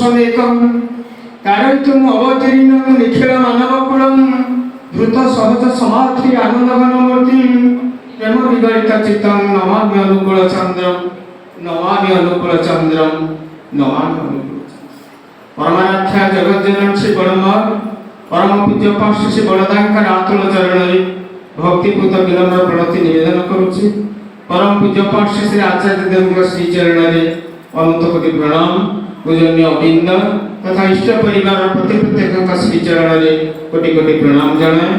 पुरुषमेकं कारयितुम् अवतीर्णं निखिल मानवकुलं द्रुत सहज समाधि आनन्दघनमूर्तिं प्रेम विगलित चित्तं नमामि अनुकूलचन्द्रं नमामि अनुकूलचन्द्रं नमामि अनुकूलचन्द्रं। परमाराध्या जगज्जनन श्री बड़मा परम पूज्य पार्श्व श्री बड़दांकर आतुल चरण भक्तिपूत विनम्र प्रणति निवेदन करुछि। परम पूज्य पार्श्व श्री आचार्य देव श्री चरण अनंत कोटि प्रणाम। पूजनीय अविंद तथा इष्ट परिवार प्रति प्रत्येक श्री चरण कोटि कोटि प्रणाम जनाए।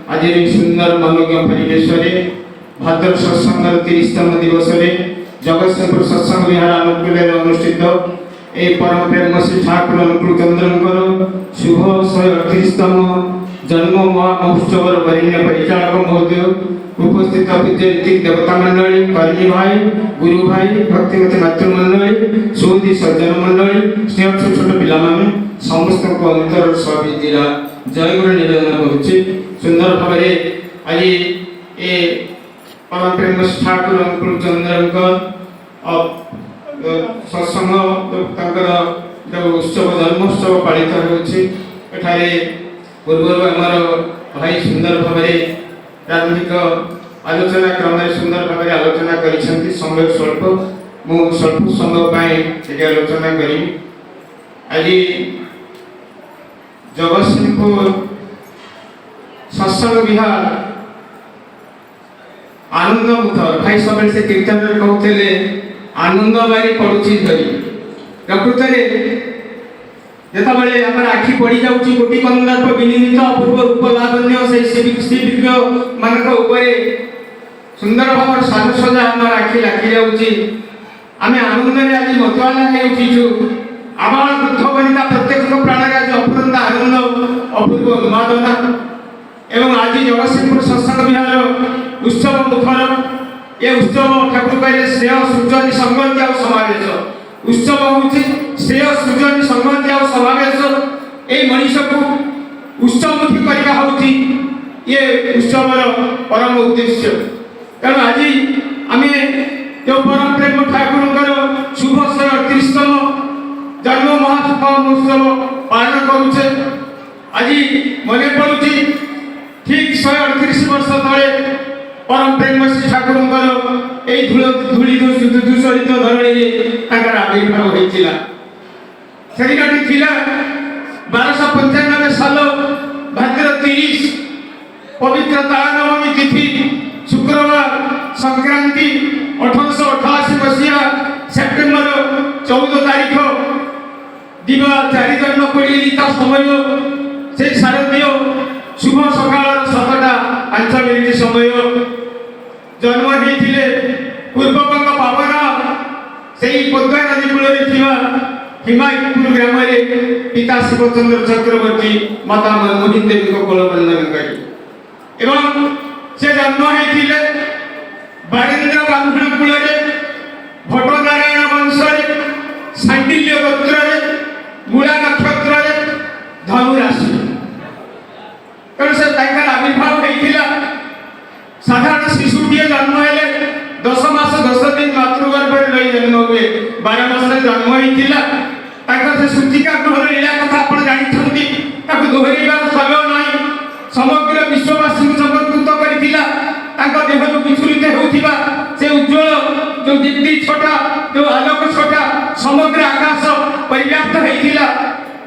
आज सुंदर मनोज्ञ परिवेश भाद्र सत्संग 30तम दिवस जगतसिंहपुर सत्संग विहार अनुकूल अनुष्ठित ए परम प्रेम श्री ठाकुर अनुकूल चंद्रंकर शुभ 138तम जन्म महोत्सव वरिण्य परिचालक महोदय उपस्थित पूज्य ऋतिक देवता मंडली कर्मी भाई गुरु भाई भक्तिमती मातृमंडली सुधी सज्जन मंडली स्नेह छोट छोट पिला माने समस्त को अंतर सविदिरा जय गुरु निवेदन करुछि। सुंदर भाव आज ए परम प्रेम ठाकुर अनुकूल चंद्रंकर सत्संग उत्सव जन्मोत्सव पालित होछि। एठारे पूर्व आमर भाई सुंदर भाव प्रारंभिक आलोचना क्रम सुंदर भाव आलोचना करिसेंती। समय स्वल्प मु स्वल्प समय पाए एटी आलोचना करी। आज जगतसिंहपुर सत्संग विहार आनंद मुखर भाई सब से कीर्तन कहते आनंद बारी पड़ुची धरी प्रकृत जेतबले हमर आखि पड़ी जाउची कोटि कंदर्प विनिमित अपूर्व रूप लावण्य से श्रीविग्रह मानक ऊपरे सुंदर भाव साजसज्जा हमर आखि लागी जाउची। आमे आनंद रे आज मतवाला हे उठिछु। आबाल वृद्ध वनिता प्रत्येक प्राण रे आज अपूर्व आनंद अपूर्व उन्मादना एवं आज जगतसिंहपुर सत्संग विहार उत्सव मुखर ये उत्सव ठाकुर कहले श्रेय सृजनी संगति और समावेश उत्सव होछि श्रेय सृजनी संगति और समावेश ए मनीष को उत्सवमुखी करिया होछि ये उत्सवर परम उद्देश्य। कारण आज आमे जो परम प्रेम ठाकुरकर शुभ 138तम जन्म महोत्सव पालन करुछे। आज मने पड़ुछि ठीक 138 वर्ष तले परम प्रेम श्री ठाकुरଙ୍କର এই ধূলি দূষিত ধরণীরে তাଙ୍କର আবির্ভাব হয়েছিল। সেদিনটি ছিল 1295 সাল ভাদ্র 30 পবিত্র তারানবমী তিথি শুক্রবার সংক্রান্তি 1888 মସିହା সেপ্টেম্বর 14 তারিখ দিবা 4:20 তা সময় সেই শারদীয় শুভ সকাল 7:05 সময় जन्म होइथिले पूर्वबंग पावन सेई पद्मा नदी कूलरे थिबा हिमायतपुर ग्राम रे पिता शिवचंद्र चक्रवर्ती माता मनमोहन देवी को कोलबंधन करी एवं से जन्म होइथिले बारेंद्र ब्राह्मण कूलरे भट्टनारायण वंश रे सांडिल्य गोत्र रे मूला नक्षत्र रे धनु राशि कारण से ताकर आविर्भाव होइथिला। साधारण शिशुटीए जन्म हेले 10 मास 10 दिन मातृगर्भ रे जन्म हुए 12 मास जन्म होइतिला। ताकर से सूचिका ग्रह लीला कथा आपण जानिछंती ताको दोहरीबार समय नाही समग्र विश्ववासी को जगतकृत करितिला। ताको देहरु विचलित होउथिबा से उज्जवल जो दीप्ति छोटा जो आलोक छोटा समग्र आकाश पर्याप्त होइतिला।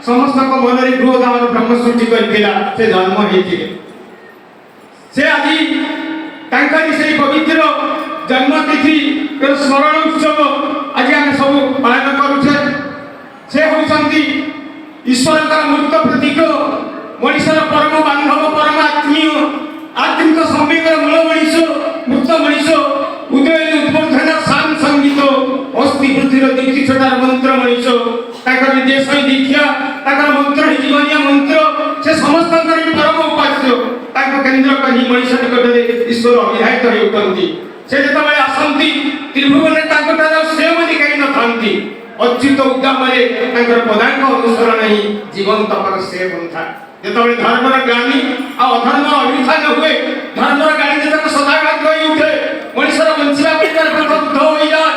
समस्त को मन रे क्रोध और ब्रह्म सृष्टि करितिला से जन्म होइतिले। से आदि तांकरी से पवित्र जन्म तिथि स्मरण उत्सव आज आम सब पालन करुचे। से होती ईश्वर का मूर्त प्रतीक मनीषर परम बांधव परम आत्मीय आत्मिक संवेगर मूल मनीष मृत मनीष उदय उद्बोधन शान संगीत अस्थि बुद्धिर दीप्ति छोटार मंत्र मनीष ताकर देश दीक्षा ताकर मंत्र जीवनीय मंत्र से समस्त परम उपास्य ताको केंद्र कही मनीष निकटरे ईश्वर अभिधायित हो उठंती। से जेतबे आसंती त्रिभुवन ताकटार श्रेयमणि कहीं न थांती अच्युत उद्दाम रे ताकर पदांक अनुसरण ही जीवन तपर से पंथा। जेतबे धर्मर ग्लानि आ अधर्म अभिधान हुए धर्मर गाड़ी जेतबे सदाघात होई उठे मनीषर वंचिला परिकार प्रबुद्ध होई जाय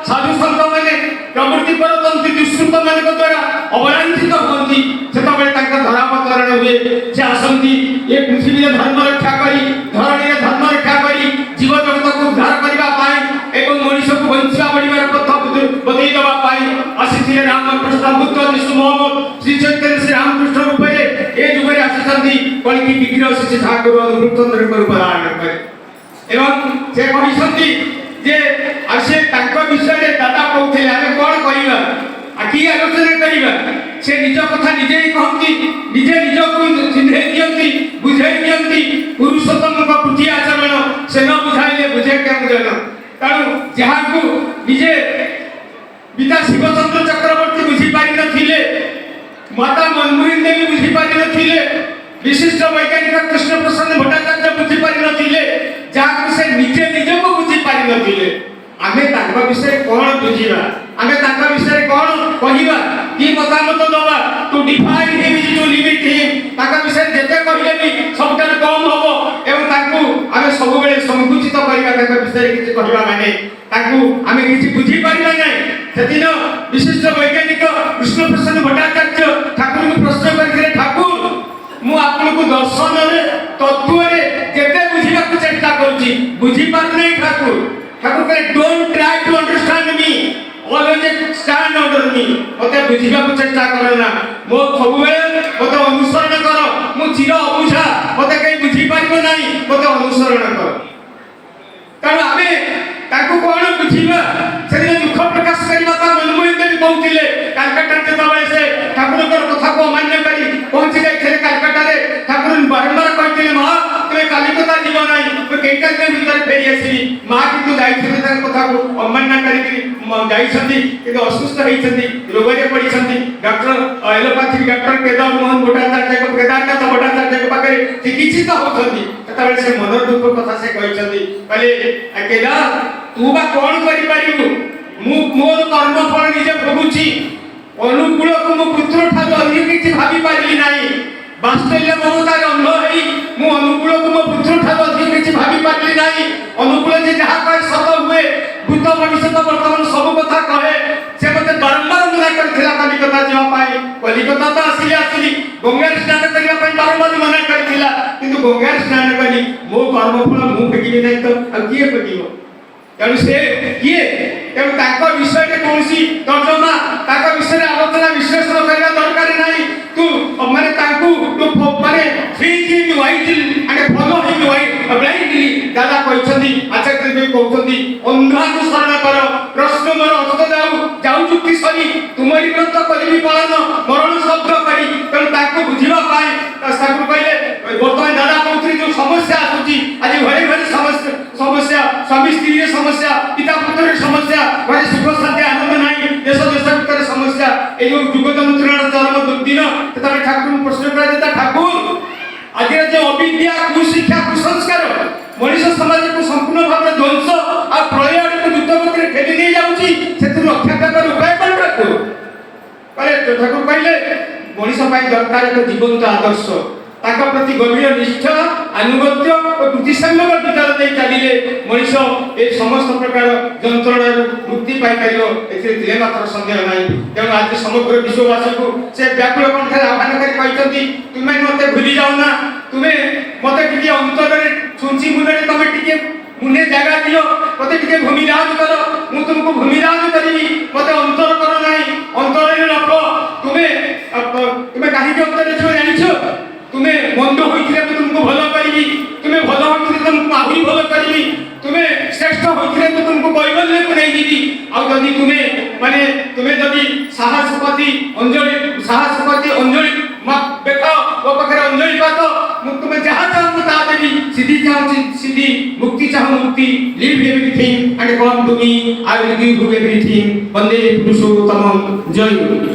साधु संत माने प्रवृत्ति परतंती दुष्कृत माने द्वारा ଅବଲାଞ୍ଛିତ ହୁଅନ୍ତି ସେତେବେଳେ ତାଙ୍କ ଧରାବତରଣ ହୁଏ। ସେ ଆସନ୍ତି ଏ ପୃଥିବୀରେ ଧର୍ମ ରକ୍ଷା କରି, ଧରଣୀରେ ଧର୍ମ ରକ୍ଷା କରି, ଜୀବଜଗତକୁ ଉଦ୍ଧାର କରିବା ପାଇଁ ଏବଂ ମଣିଷକୁ ବଞ୍ଚିବା ବଢ଼ିବାର ପଥ ବତେଇ ଦେବା ପାଇଁ ଆସିଥିଲେ ରାମକୃଷ୍ଣ, ବୁଦ୍ଧ, ଯୀଶୁ, ମହମ୍ମଦ, ଶ୍ରୀ ଚୈତନ୍ୟ ଶ୍ରୀ ରାମକୃଷ୍ଣ ରୂପରେ ଏ ଯୁଗରେ ଆସିଛନ୍ତି। କଳିକି ବିଗ୍ରହ ସେ ଠାକୁର ଅନୁଭୂତଙ୍କ ରୂପ ଧାରଣ କରେ ଏବଂ ସେ କହିଛନ୍ତି ଯେ ସେ ତାଙ୍କ ବିଷୟରେ ଦାଦା କହୁଥିଲେ ଆମେ କ'ଣ କରିବା, କି ଆଲୋଚନା କରିବା। ସେ ନିଜ କଥା ନିଜେ ହିଁ କହନ୍ତି, ନିଜେ ନିଜକୁ ଚିହ୍ନେଇ ଦିଅନ୍ତି, ବୁଝେଇ ଦିଅନ୍ତି। ପୁରୁଷୋତ୍ତମଙ୍କ ବୃଦ୍ଧି ଆଚରଣ ସେ ନ ବୁଝାଇଲେ ବୁଝେ କେଉଁ ଜନ। ତେଣୁ ଯାହାକୁ ନିଜେ ପିତା ଶିବଚନ୍ଦ୍ର ଚକ୍ରବର୍ତ୍ତୀ ବୁଝିପାରିନଥିଲେ, ମାତା ମନମୋହନ ଦେବୀ ବୁଝିପାରିନଥିଲେ, ବିଶିଷ୍ଟ ବୈଜ୍ଞାନିକ କୃଷ୍ଣ ପ୍ରସାଦ ଭଟ୍ଟାଚାର୍ଯ୍ୟ ବୁଝିପାରିନଥିଲେ, ଯାହାକୁ ସେ ନିଜେ ନିଜକୁ ବୁଝିପାରିନଥିଲେ, ଆମେ ତାଙ୍କ ବିଷୟରେ କ'ଣ ବୁଝିବା, ଆମେ ତାଙ୍କ ବିଷୟରେ କ'ଣ କହିବା, କି ମତାମତ ଦେବା? To define him is to limit him. ତାଙ୍କ ବିଷୟରେ ଯେତେ କହିଲେ ବି ସବୁଠାରୁ କମ୍ ହବ ଏବଂ ତାଙ୍କୁ ଆମେ ସବୁବେଳେ ସଂକୁଚିତ କରିବା। ତାଙ୍କ ବିଷୟରେ କିଛି କହିବା ମାନେ ତାଙ୍କୁ ଆମେ କିଛି ବୁଝିପାରିବା ନାହିଁ। ସେଦିନ ବିଶିଷ୍ଟ ବୈଜ୍ଞାନିକ କୃଷ୍ଣ ପ୍ରସାଦ ଭଟ୍ଟାଚାର୍ଯ୍ୟ ଠାକୁରଙ୍କୁ ପ୍ରଶ୍ନ କରିଥିଲେ, ଠାକୁର ମୁଁ ଆପଣଙ୍କୁ ଦର୍ଶନରେ ତତ୍ତ୍ୱରେ ଯେତେ ବୁଝିବାକୁ ଚେଷ୍ଟା କରୁଛି ବୁଝିପାରୁନାହିଁ ଠାକୁର। ଠାକୁର କହିଲେ ଡୋଣ୍ଟ ଟ୍ରାଏ ଟୁ ଅଣ୍ଡରଷ୍ଟାଣ୍ଡ ମି, always stand under me। ମୋତେ ବୁଝିବାକୁ ଚେଷ୍ଟା କର ନା, ମୋ ସବୁବେଳେ ମୋତେ ଅନୁସରଣ କର। ମୁଁ ଚିର ଅବୁଝା, ମୋତେ କେହି ବୁଝିପାରିବ ନାହିଁ, ମୋତେ ଅନୁସରଣ କର। ତେଣୁ ଆମେ ତାଙ୍କୁ କ'ଣ ବୁଝିବା? ସେଦିନ ଦୁଃଖ ପ୍ରକାଶ କରିବା ତା ମନମୋହନ ଦେବୀ କହୁଥିଲେ। କାଲକାଟାରେ ଯେତେବେଳେ ସେ ଠାକୁରଙ୍କର କଥାକୁ ଅମାନ୍ୟ କରି ପହଞ୍ଚି ଯାଇଥିଲେ କାଲକାଟାରେ, ଠାକୁର ବାରମ୍ବାର କହିଥିଲେ ମା ତୁମେ କଲିକତା ଯିବ ନାହିଁ, ମୁଁ କେଇଟା ଦିନ ଭିତରେ ଫେରି ଆସିବି। ମା କିନ୍ତୁ ଯାଇଥିଲେ ତାଙ୍କ କଥାକୁ ଅମାନ୍ୟ କରିକି ଯାଇଛନ୍ତି, କିନ୍ତୁ ଅସୁସ୍ଥ ହେଇଛନ୍ତି, ରୋଗରେ ପଡ଼ିଛନ୍ତି। ଡକ୍ଟର ଏଲୋପାଥିକ ଡକ୍ଟର କେଦାରନାଥ ଭଟ୍ଟାଚାର୍ଯ୍ୟଙ୍କ ପାଖରେ ଚିକିତ୍ସିତ ହେଉଛନ୍ତି। ସେତେବେଳେ ସେ ମନର ଦୁଃଖ କଥା ସେ କହିଛନ୍ତି, କହିଲେ କେଦାର ତୁ ବା କ'ଣ କରିପାରିବୁ? ମୁଁ ମୋର କର୍ମଫଳ ନିଜେ ଭୋଗୁଛି। ଅନୁକୂଳକୁ ମୁଁ ପୁତ୍ର ଠାରୁ ଅଧିକ କିଛି ଭାବିପାରିଲି ନାହିଁ। ବାସ୍ତଲ୍ୟ ମମତାରେ ଅନ୍ଧ ହେଇ ମୁଁ ଅନୁକୂଳକୁ ମୋ ପୁତ୍ର ଠାରୁ ଅଧିକ କିଛି ଭାବିପାରିଲି ନାହିଁ। ଅନୁକୂଳ ଯେ ଯାହା କହେ ସତ ହୁଏ, ଭୂତ ଭବିଷ୍ୟତ ବର୍ତ୍ତମାନ ସବୁ କଥା କହେ। ସେ ମୋତେ ବାରମ୍ବାର ମନା କରିଥିଲା କଲିକତା ଯିବା ପାଇଁ। କଲିକତା ତ ଆସିଲି, ଗଙ୍ଗାରେ ସ୍ନାନ କରିବା ପାଇଁ ବାରମ୍ବାର ମନା କରିଥିଲା, କିନ୍ତୁ ଗଙ୍ଗାରେ ସ୍ନାନ କରି ମୋ କର୍ମଫଳ ମୁଁ ଭୋଗିବି ନାହିଁ ତ ଆଉ କିଏ ଭୋଗିବ? ତେଣୁ ସେ କିଏ? ତେଣୁ ତାଙ୍କ ବିଷୟରେ କୌଣସି ତର୍ଜମା, ତାଙ୍କ ବିଷୟରେ ଆଲୋଚନା ବିଶ୍ଳେଷଣ କରିବା ଦରକାର ନାହିଁ। ତୁ ମାନେ ତାଙ୍କୁ ମାନେ ବ୍ଲାଇଣ୍ଡଲି ଦାଦା କହିଛନ୍ତି, ଆଚାର୍ଯ୍ୟ ଦେବୀ କହୁଛନ୍ତି ଅନ୍ଧାନୁସରଣ କର, ପ୍ରଶ୍ନ ମୋର ଅନ୍ତ ଯାଉ ଯୁକ୍ତି ସରି ତୁମରି ବ୍ରତ କରିବି ପାଳନ ମରଣ ଶବ୍ଦ କରି। ତେଣୁ ତାଙ୍କୁ ବୁଝିବା ପାଇଁ ଠାକୁର କହିଲେ ବର୍ତ୍ତମାନ ଦାଦା କହୁଥିଲେ ଯୋଉ ସମସ୍ୟା ଆସୁଛି ଆଜି ଘରେ ଘରେ ସମସ୍ୟା, ସ୍ୱାମୀ ସ୍ତ୍ରୀରେ ସମସ୍ୟା, ପିତା ପୁତ୍ରରେ ସମସ୍ୟା, ଘରେ ସୁଖ ଶାନ୍ତି ଆନନ୍ଦ ନାହିଁ, ଦେଶ ଭିତରେ ସମସ୍ୟା, এই ଯୋଉ ଯୁଗ ଯନ୍ତ୍ରଣାର ଚରମ ଦିନ। ସେତେବେଳେ ଠାକୁରଙ୍କୁ ପ୍ରଶ୍ନ କରାଯାଇଥିଲା, ଠାକୁର ଆଜିର ଯୋଉ ଅବିଦ୍ୟା, କୁଶିକ୍ଷା, କୁସଂସ୍କାର ମଣିଷ ସମାଜକୁ ସମ୍ପୂର୍ଣ୍ଣ ଭାବରେ ଧ୍ୱଂସ ଆଉ ପ୍ରଳୟ ଆଡ଼କୁ ଦ୍ରୁତଗତିରେ ଠେଲି ନେଇ ଯାଉଛି, ସେଥିରୁ ରକ୍ଷା ପାଇବାର ଉପାୟ କ'ଣ ଠାକୁର? ଠାକୁର କହିଲେ ମଣିଷ ପାଇଁ ଦରକାର ଏକ ଜୀବନ୍ତ ଆଦର୍ଶ। ତାଙ୍କ ପ୍ରତି ଗଭୀର ନିଷ୍ଠା, ଆନୁଗତ୍ୟ ଓ ବୃତ୍ତିସଙ୍ଗମ ବିଚାର ଦେଇ ଚାଲିଲେ ମଣିଷ ଏ ସମସ୍ତ ପ୍ରକାର ଯନ୍ତ୍ରଣାରୁ ମୁକ୍ତି ପାଇପାରିବ, ଏଥିରେ ତିଳେ ମାତ୍ର ସନ୍ଦେହ ନାହିଁ। ତେଣୁ ଆଜି ସମଗ୍ର ବିଶ୍ୱବାସୀକୁ ସେ ବ୍ୟାକୁଳ କଣ୍ଠରେ ଆହ୍ୱାନ କରି କହିଛନ୍ତି, ତୁମେ ମୋତେ ଭୁଲି ଯାଅ ନା, ତୁମେ ମୋତେ ଟିକେ ଅନ୍ତରରେ ଛୁଞ୍ଚି ମୁଣ୍ଡରେ ତମେ ଟିକେ ମୁନେ ଜାଗା ଦିଅ, ମୋତେ ଟିକେ ଭୂମିଦାନ କର, ମୁଁ ତୁମକୁ ଭୂମିଦାନ କରିବି। ମୋତେ ଅନ୍ତର କର ନାହିଁ, ଅନ୍ତରରେ ରଖ। ତୁମେ କାହିଁକି ଅନ୍ତରରେ ଥିବ ଜାଣିଛ? ତୁମେ ମନ୍ଦ ହୋଇଥିଲେ ମୁଁ ତୁମକୁ ଭଲ କରିବି, ତୁମେ ଭଲ ହୋଇଥିଲେ ତୁମକୁ ଆହୁରି ଭଲ କରିବି, ତୁମେ ଶ୍ରେଷ୍ଠ ହୋଇଥିଲେ ମୁଁ ତୁମକୁ କୈବଲ୍ୟକୁ ନେଇଯିବି। ଆଉ ଯଦି ତୁମେ ଯଦି ସାହସପତି ଅଞ୍ଜଳି ଦେଖାଅ, ମୋ ପାଖରେ ଅଞ୍ଜଳି ପାତ, ମୁଁ ତୁମେ ଯାହା ଚାହୁଁ ମୁଁ ତାହା ଦେବି। ସିଦ୍ଧି ଚାହୁଁଛି ସିଦ୍ଧି, ମୁକ୍ତି ଚାହୁଁ ମୁକ୍ତି। Leave everything and come to me, I will give you everything। Vande Purushottam, Jay Guru.